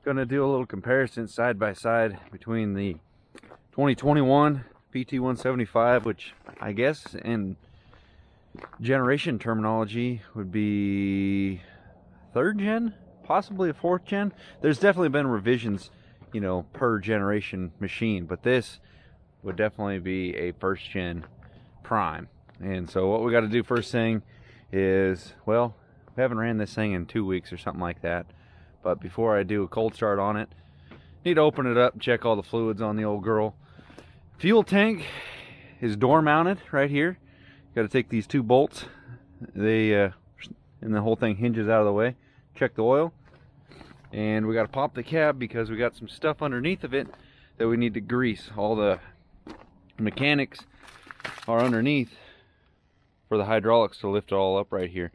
Gonna do a little comparison side by side between the 2021 PT175, which I guess in generation terminology would be 3rd gen, possibly a 4th gen. There's definitely been revisions, you know, per generation machine, but this would definitely be a 1st gen prime. And so what we got to do first thing is, well, we haven't ran this thing in 2 weeks or something like that, but before I do a cold start on it, need to open it up and check all the fluids on the old girl. Fuel tank is door mounted right here. Got to take these 2 bolts, they and the whole thing hinges out of the way. Check the oil, and we got to pop the cab because we got some stuff underneath of it that we need to grease. All the mechanics are underneath for the hydraulics to lift it all up right here.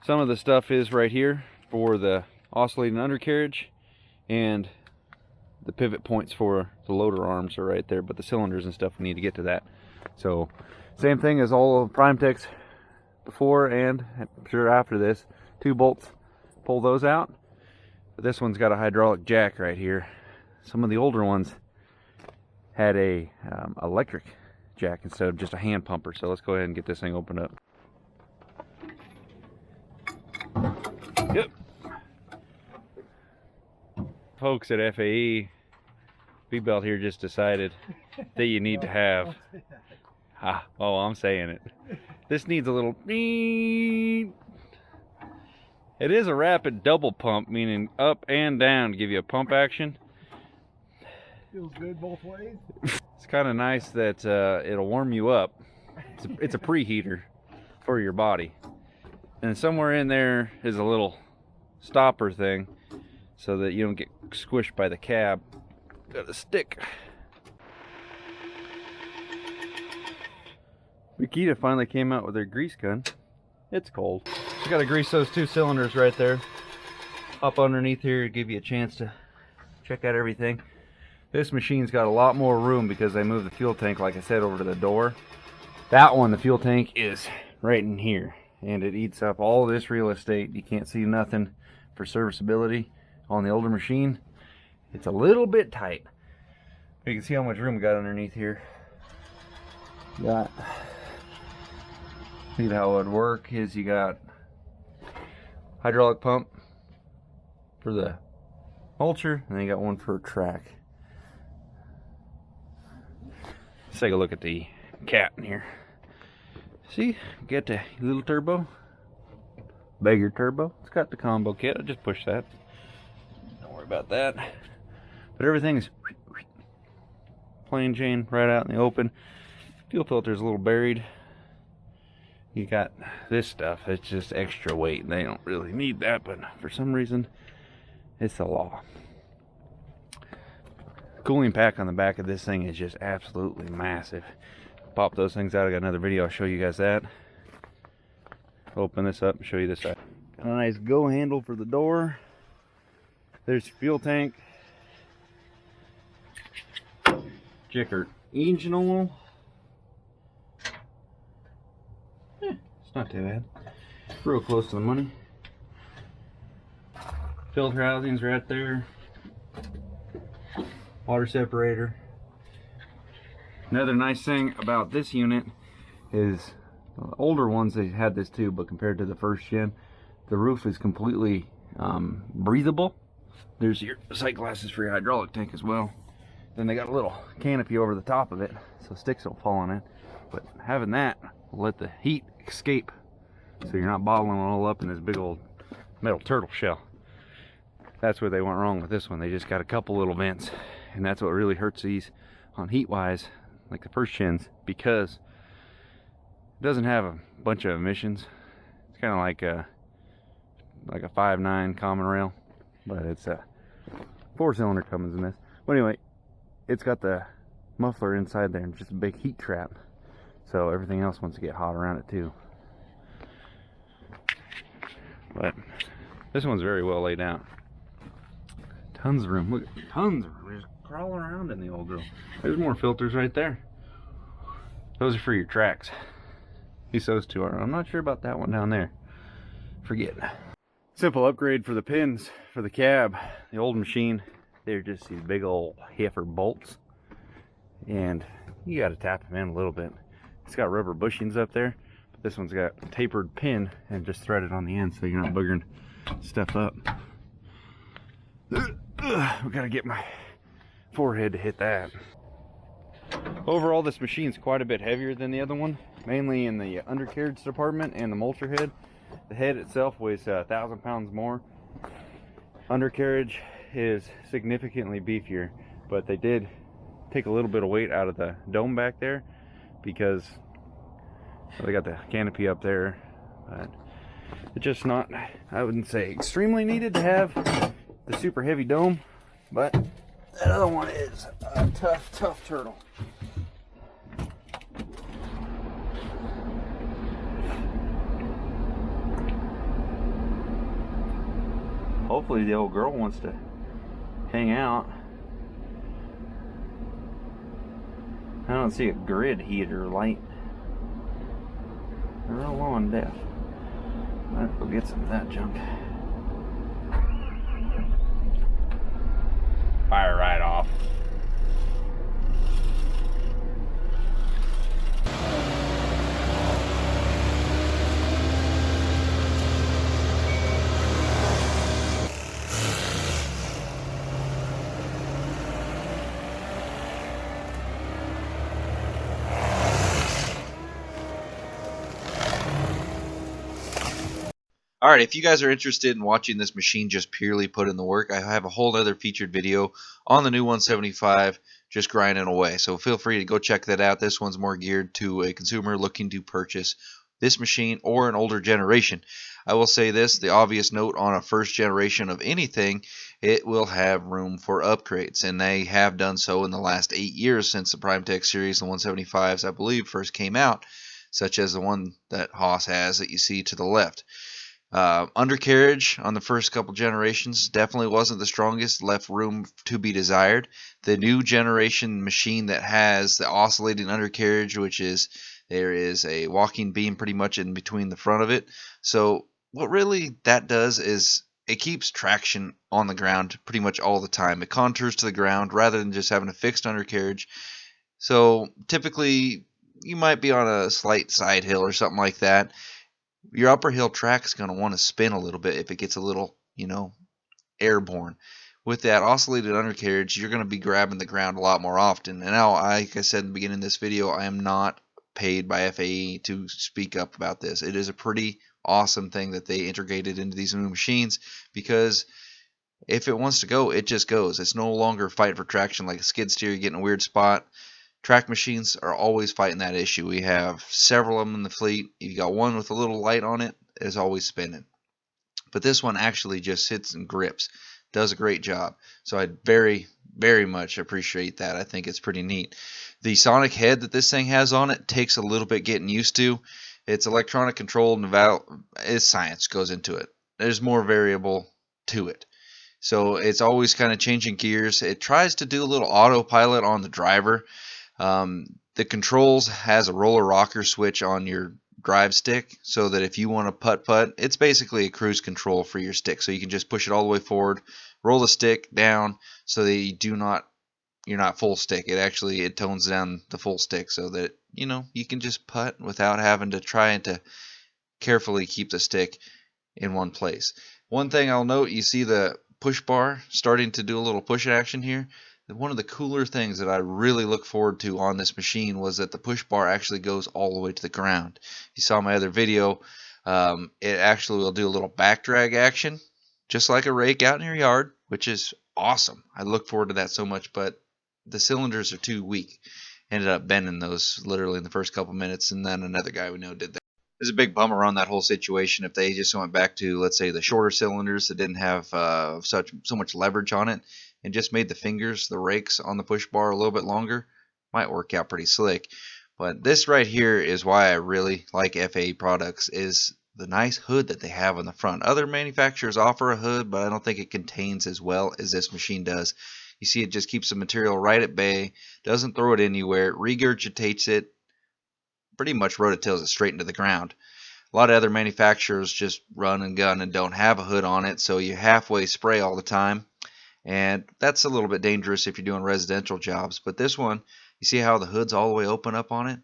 Some of the stuff is right here for the oscillating undercarriage, and the pivot points for the loader arms are right there, but the cylinders and stuff, we need to get to that. So same thing as all of Prime Techs before, and I'm sure after this, 2 bolts, pull those out. But this one's got a hydraulic jack right here. Some of the older ones had a electric jack instead of just a hand pumper. So let's go ahead and get this thing opened up. Yep. Folks at FAE, V-Belt here just decided that you need to have, oh, I'm saying it. This needs a little, it is a rapid double pump, meaning up and down to give you a pump action. Feels good both ways. It's kind of nice that it'll warm you up. It's a preheater for your body. And somewhere in there is a little stopper thing so that you don't get squished by the cab. Got a stick. Nikita finally came out with her grease gun. It's cold. You gotta grease those 2 cylinders right there. Up underneath here to give you a chance to check out everything. This machine's got a lot more room because they moved the fuel tank, like I said, over to the door. That one, the fuel tank is right in here, and it eats up all this real estate. You can't see nothing for serviceability on the older machine. It's a little bit tight. You can see how much room we got underneath here. Got, see how it would work is you got hydraulic pump for the Mulcher, and then you got one for a track. Let's take a look at the cat in here. See, get the little turbo, bigger turbo. It's got the combo kit. I just push that. Don't worry about that. But everything's plain Jane right out in the open. Fuel filter's a little buried. You got this stuff. It's just extra weight. They don't really need that, but for some reason, it's the law. Cooling pack on the back of this thing is just absolutely massive. Pop those things out. I got another video. I'll show you guys that. Open this up and show you this side. Got a nice go handle for the door. There's your fuel tank. Check our engine oil. It's not too bad. Real close to the money. Filter housings right there. Water separator. Another nice thing about this unit is older ones, they had this too, but compared to the 1st gen, the roof is completely breathable. There's your sight glasses for your hydraulic tank as well. Then they got a little canopy over the top of it so sticks don't fall on it. But having that will let the heat escape so you're not bottling it all up in this big old metal turtle shell. That's where they went wrong with this one. They just got a couple little vents, and that's what really hurts these on heat wise, like the 1st gens, because it doesn't have a bunch of emissions. It's kind of like a 5.9 common rail, but it's a 4-cylinder Cummins in this. But anyway, it's got the muffler inside there and just a big heat trap, so everything else wants to get hot around it too. But this one's very well laid out. Tons of room. Look, tons of room. Just crawling around in the old girl. There's more filters right there. Those are for your tracks. At least those 2 are. I'm not sure about that one down there. Forget. Simple upgrade for the pins for the cab. The old machine, they're just these big old heifer bolts, and you got to tap them in a little bit. It's got rubber bushings up there, but this one's got a tapered pin and just threaded on the end, so you're not boogering stuff up. We gotta get my forehead to hit that. Overall, this machine's quite a bit heavier than the other one, mainly in the undercarriage department and the mulcher head. The head itself weighs 1,000 pounds more. Undercarriage is significantly beefier, but they did take a little bit of weight out of the dome back there because they got the canopy up there. But it's just not, I wouldn't say extremely needed to have the super heavy dome, but that other one is a tough turtle. Hopefully the old girl wants to hang out. I don't see a grid heater light. They're real low on def. Let's go get some of that junk. Fire right off. Alright, if you guys are interested in watching this machine just purely put in the work, I have a whole other featured video on the new 175 just grinding away. So feel free to go check that out. This one's more geared to a consumer looking to purchase this machine or an older generation. I will say this, the obvious note on a first generation of anything, it will have room for upgrades, and they have done so in the last 8 years since the PrimeTech series, the 175s I believe first came out, such as the one that Haas has that you see to the left. Undercarriage on the first couple generations definitely wasn't the strongest, left room to be desired. The new generation machine that has the oscillating undercarriage, which is there is a walking beam pretty much in between the front of it. So what really that does is it keeps traction on the ground pretty much all the time. It contours to the ground rather than just having a fixed undercarriage. So typically you might be on a slight side hill or something like that. Your upper hill track is going to want to spin a little bit if it gets a little, airborne. With that oscillated undercarriage, you're going to be grabbing the ground a lot more often. And now, like I said in the beginning of this video, I am not paid by FAE to speak up about this. It is a pretty awesome thing that they integrated into these new machines, because if it wants to go, it just goes. It's no longer fighting for traction like a skid steer, you get in a weird spot. Track machines are always fighting that issue. We have several of them in the fleet. If you got one with a little light on it, it's always spinning. But this one actually just sits and grips. Does a great job. So I very, very much appreciate that. I think it's pretty neat. The sonic head that this thing has on it takes a little bit getting used to. It's electronic controlled and it's science goes into it. There's more variable to it. So it's always kind of changing gears. It tries to do a little autopilot on the driver. The controls has a roller rocker switch on your drive stick, so that if you want to putt, it's basically a cruise control for your stick. So you can just push it all the way forward, roll the stick down, so that you're not full stick. It tones down the full stick, so that you can just putt without having to try to carefully keep the stick in one place. One thing I'll note, you see the push bar starting to do a little push action here. One of the cooler things that I really look forward to on this machine was that the push bar actually goes all the way to the ground. You saw my other video, it actually will do a little back drag action, just like a rake out in your yard, which is awesome. I look forward to that so much, but the cylinders are too weak. Ended up bending those literally in the first couple minutes, and then another guy we know did that. There's a big bummer on that whole situation if they just went back to, let's say, the shorter cylinders that didn't have so much leverage on it, and just made the fingers, the rakes on the push bar a little bit longer. Might work out pretty slick. But this right here is why I really like FAE products, is the nice hood that they have on the front. Other manufacturers offer a hood, but I don't think it contains as well as this machine does. You see, it just keeps the material right at bay, doesn't throw it anywhere, regurgitates it, pretty much rototills it straight into the ground. A lot of other manufacturers just run and gun and don't have a hood on it, so you halfway spray all the time. And that's a little bit dangerous if you're doing residential jobs. But this one, you see how the hood's all the way open up on it?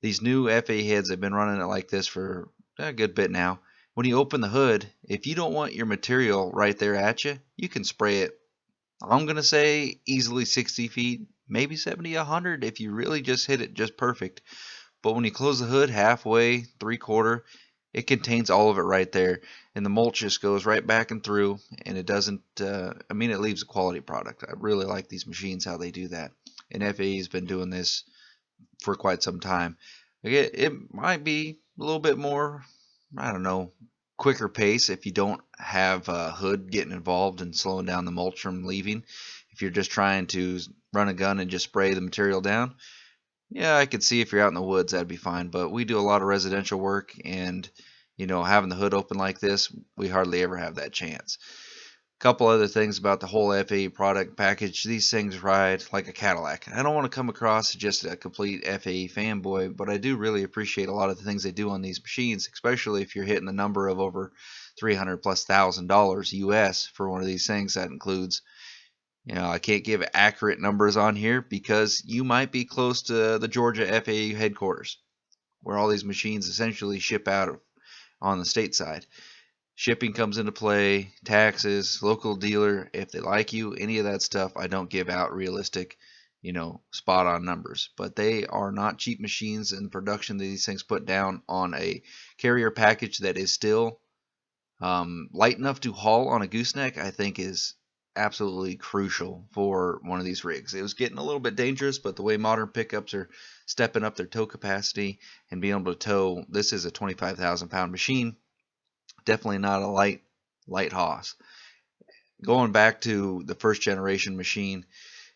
These new FA heads have been running it like this for a good bit now. When you open the hood, if you don't want your material right there at you, you can spray it, I'm going to say easily 60 feet, maybe 70, 100 if you really just hit it just perfect. But when you close the hood halfway, 3/4, it contains all of it right there. And the mulch just goes right back and through, and it doesn't, I mean, it leaves a quality product. I really like these machines, how they do that. And FAE has been doing this for quite some time. Again, it might be a little bit more, I don't know, quicker pace if you don't have a hood getting involved and slowing down the mulch from leaving. If you're just trying to run a gun and just spray the material down, yeah, I could see if you're out in the woods, that'd be fine. But we do a lot of residential work, and you know, having the hood open like this, we hardly ever have that chance. A couple other things about the whole FAE product package. These things ride like a Cadillac. I don't want to come across as just a complete FAE fanboy, but I do really appreciate a lot of the things they do on these machines, especially if you're hitting the number of over $300,000+ US for one of these things. That includes, you know, I can't give accurate numbers on here because you might be close to the Georgia FAA headquarters, where all these machines essentially ship out of on the state side. Shipping comes into play, taxes, local dealer, if they like you, any of that stuff. I don't give out realistic, you know, spot on numbers, but they are not cheap machines, and the production that these things put down on a carrier package that is still light enough to haul on a gooseneck, I think is absolutely crucial for one of these rigs. It was getting a little bit dangerous, but the way modern pickups are stepping up their tow capacity and being able to tow, this is a 25,000 pound machine. Definitely not a light hoss. Going back to the first generation machine,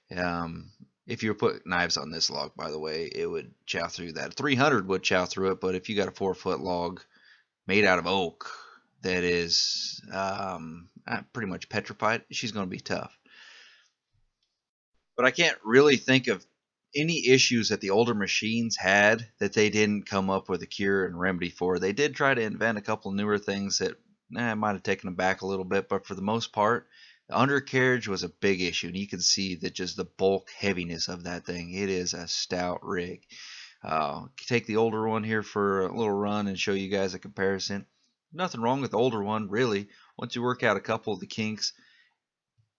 if you put knives on this log, by the way, it would chow through that. 300 would chow through it, but if you got a 4-foot log made out of oak that is pretty much petrified, she's going to be tough. But I can't really think of any issues that the older machines had that they didn't come up with a cure and remedy for. They did try to invent a couple newer things that might have taken them back a little bit, but for the most part, the undercarriage was a big issue, and you can see that just the bulk heaviness of that thing. It is a stout rig. Take the older one here for a little run and show you guys a comparison. Nothing wrong with the older one, really. Once you work out a couple of the kinks,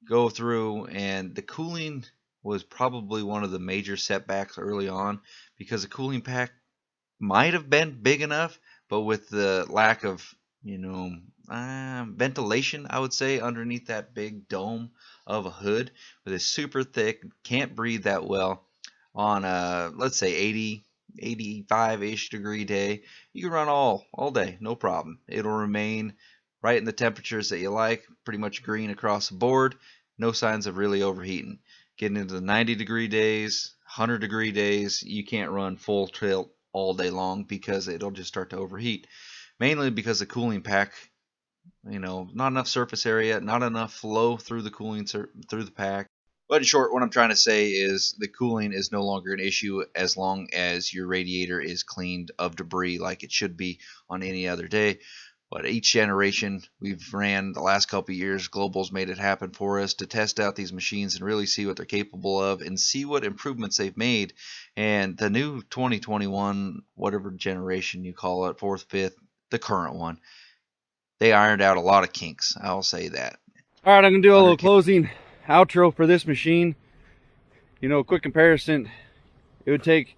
go through, and the cooling was probably one of the major setbacks early on, because the cooling pack might have been big enough, but with the lack of, you know, ventilation, I would say, underneath that big dome of a hood, with a super thick, can't breathe that well on a, let's say 80, 85-ish degree day, you can run all day, no problem. It'll remain right in the temperatures that you like, pretty much green across the board, no signs of really overheating. Getting into the 90-degree days, 100-degree days, you can't run full tilt all day long because it'll just start to overheat. Mainly because the cooling pack, you know, not enough surface area, not enough flow through the cooling through the pack. But in short, what I'm trying to say is the cooling is no longer an issue as long as your radiator is cleaned of debris like it should be on any other day. But each generation we've ran the last couple of years, Global's made it happen for us to test out these machines and really see what they're capable of and see what improvements they've made. And the new 2021, whatever generation you call it, 4th, 5th, the current one, they ironed out a lot of kinks. I'll say that. All right, I'm going to do a little closing outro for this machine. You know, a quick comparison, it would take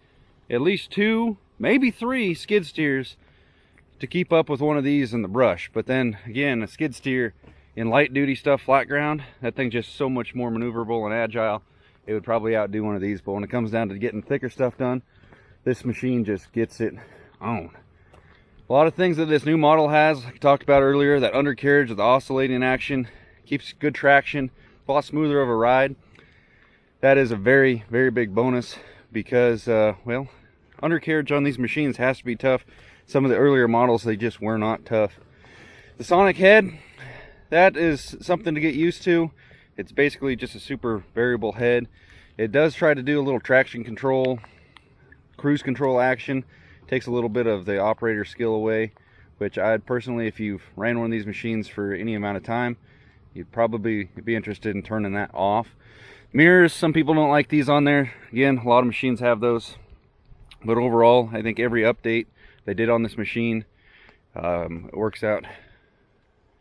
at least 2, maybe 3 skid steers to keep up with one of these in the brush. But then again, a skid steer in light duty stuff, flat ground, that thing's just so much more maneuverable and agile, it would probably outdo one of these. But when it comes down to getting thicker stuff done, this machine just gets it on. A lot of things that this new model has, like I talked about earlier, that undercarriage with the oscillating action, keeps good traction, a lot smoother of a ride. That is a very, very big bonus because, well, undercarriage on these machines has to be tough. Some of the earlier models, they just were not tough. The Sonic head, that is something to get used to. It's basically just a super variable head. It does try to do a little traction control, cruise control action. Takes a little bit of the operator skill away. which I'd personally, if you've ran one of these machines for any amount of time, you'd probably be interested in turning that off. Mirrors, some people don't like these on there. Again, a lot of machines have those, but overall I think every update they did on this machine it works out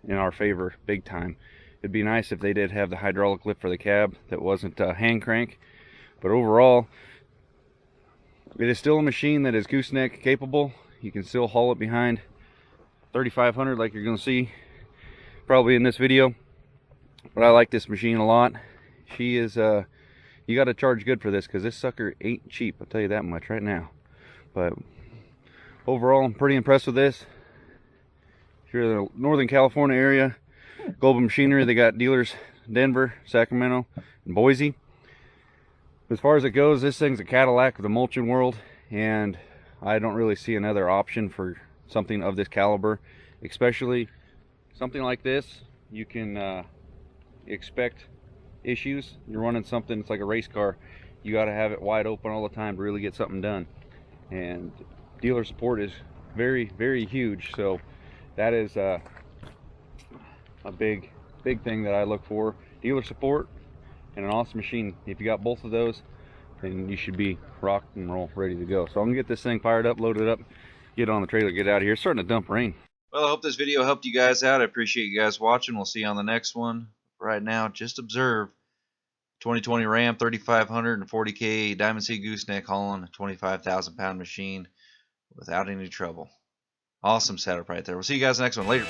in our favor big time. It'd be nice if they did have the hydraulic lift for the cab that wasn't hand crank, but overall it is still a machine that is gooseneck capable. You can still haul it behind 3500 like you're going to see probably in this video. But I like this machine a lot. She is you got to charge good for this, because this sucker ain't cheap, I'll tell you that much right now. But overall I'm pretty impressed with this. If you're in the Northern California area, Global Machinery, they got dealers in Denver, Sacramento, and Boise. As far as it goes, this thing's a Cadillac of the mulching world, and I don't really see another option for something of this caliber, especially something like this. You can expect issues. You're running something, it's like a race car. You got to have it wide open all the time to really get something done, and dealer support is very, very huge. So that is a big thing that I look for: dealer support and an awesome machine. If you got both of those, then you should be rock and roll, ready to go. So I'm gonna get this thing fired up, loaded up, get on the trailer, get out of here. It's starting to dump rain. Well, I hope this video helped you guys out. I appreciate you guys watching. We'll see you on the next one. Right now, just observe 2020 Ram 3540K Diamond C gooseneck hauling a 25,000 pound machine without any trouble. Awesome setup right there. We'll see you guys next one. Later.